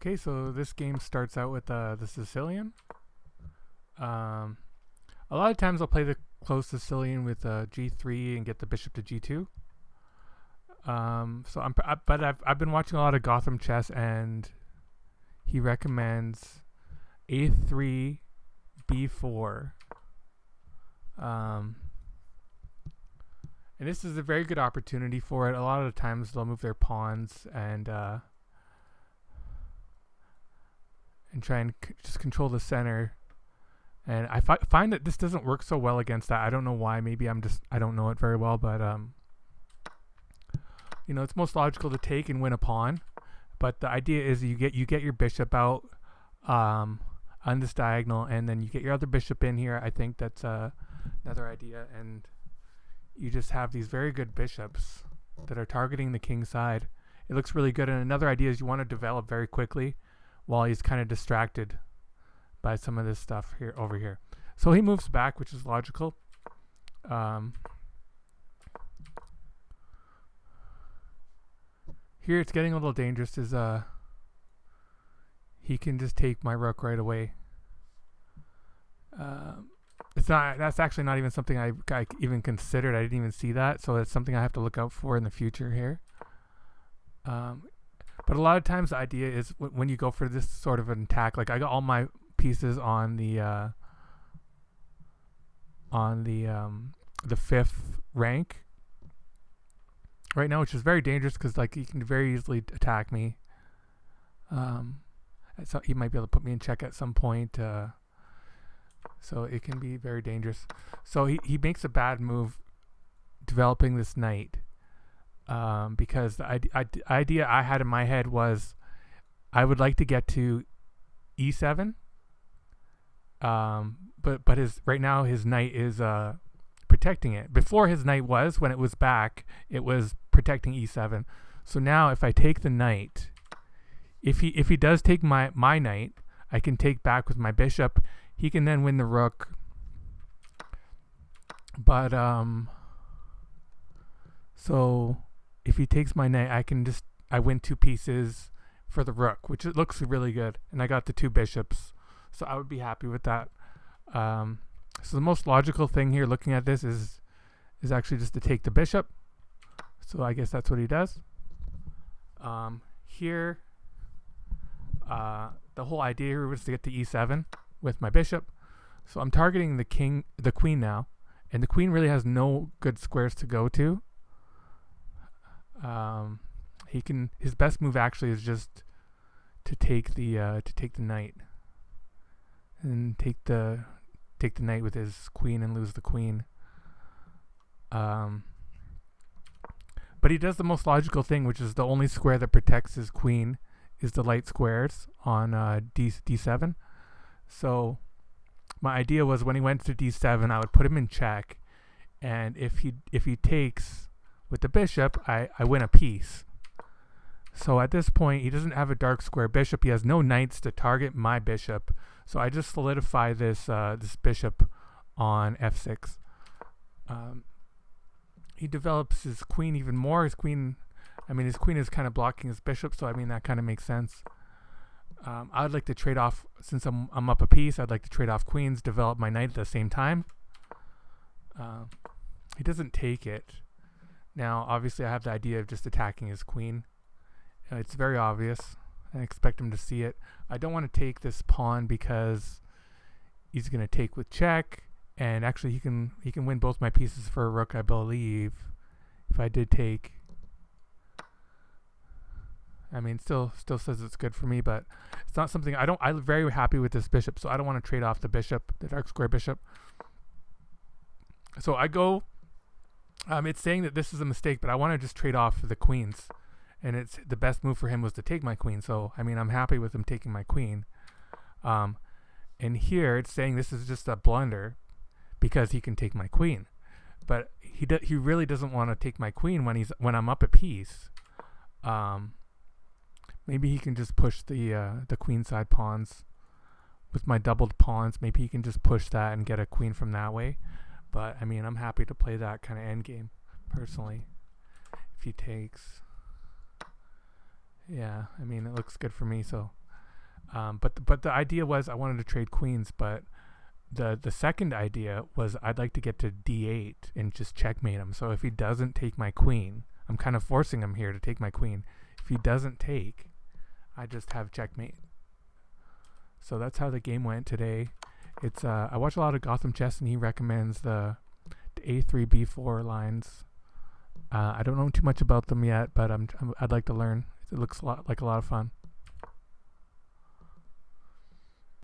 Okay, so this game starts out with the Sicilian. Um, a lot of times I'll play the close Sicilian with G3 and get the bishop to G2. But I've been watching a lot of Gotham chess, and he recommends A3, B4. Um, and this is a very good opportunity for it. A lot of the times they'll move their pawns and try and just control the center. And I find that this doesn't work so well against that. I don't know why. Maybe I don't know it very well, but it's most logical to take and win a pawn. But the idea is you get your bishop out on this diagonal, and then you get your other bishop in here. I think that's another idea, and you just have these very good bishops that are targeting the king side. It looks really good. And another idea is you want to develop very quickly while he's kind of distracted by some of this stuff here over here. So he moves back, which is logical. Here it's getting a little dangerous. Is he can just take my rook right away. That's actually not even something I even considered. I didn't even see that, so it's something I have to look out for in the future here. But a lot of times the idea is when you go for this sort of an attack, like I got all my pieces on the fifth rank right now, which is very dangerous because like he can very easily attack me. So he might be able to put me in check at some point. So it can be very dangerous. So he makes a bad move developing this knight. Because the idea I had in my head was I would like to get to E7. But right now his knight is protecting it. Before his knight when it was back, it was protecting E7. So now if I take the knight, if he does take my knight, I can take back with my bishop. He can then win the rook. But so if he takes my knight, I win two pieces for the rook, which it looks really good. And I got the two bishops, so I would be happy with that. So the most logical thing here looking at this is actually just to take the bishop. So I guess that's what he does. Here, the whole idea here was to get to E7 with my bishop. So I'm targeting the queen now, and the queen really has no good squares to go to. His best move actually is just to take the knight and take the knight with his queen and lose the queen. But he does the most logical thing, which is the only square that protects his queen is the light squares on D7. So my idea was when he went to D7, I would put him in check, and if he takes with the bishop, I win a piece. So at this point, he doesn't have a dark square bishop. He has no knights to target my bishop. So I just solidify this bishop on F6. He develops his queen even more. His queen is kind of blocking his bishop, so that kind of makes sense. I'd like to trade off, since I'm up a piece, I'd like to trade off queens, develop my knight at the same time. He doesn't take it. Now, obviously, I have the idea of just attacking his queen. It's very obvious. I expect him to see it. I don't want to take this pawn because he's going to take with check, and actually he can win both my pieces for a rook, I believe, if I did take. Still says it's good for me, but it's not something I'm very happy with this bishop, so I don't want to trade off the bishop, the dark square bishop. So I go. It's saying that this is a mistake, but I want to just trade off the queens, and it's the best move for him was to take my queen. So I'm happy with him taking my queen. And here it's saying this is just a blunder because he can take my queen, but he really doesn't want to take my queen when I'm up a piece. Maybe he can just push the queen side pawns with my doubled pawns. Maybe he can just push that and get a queen from that way. But I'm happy to play that kind of endgame personally. If he takes, yeah, it looks good for me. So But the idea was I wanted to trade queens, but the second idea was I'd like to get to d8 and just checkmate him. So if he doesn't take my queen, I'm kind of forcing him here to take my queen. If he doesn't take, I just have checkmate. So that's how the game went today. It's I watch a lot of Gotham Chess, and he recommends the a3 b4 lines. I don't know too much about them yet, but I'd like to learn. It looks like a lot of fun.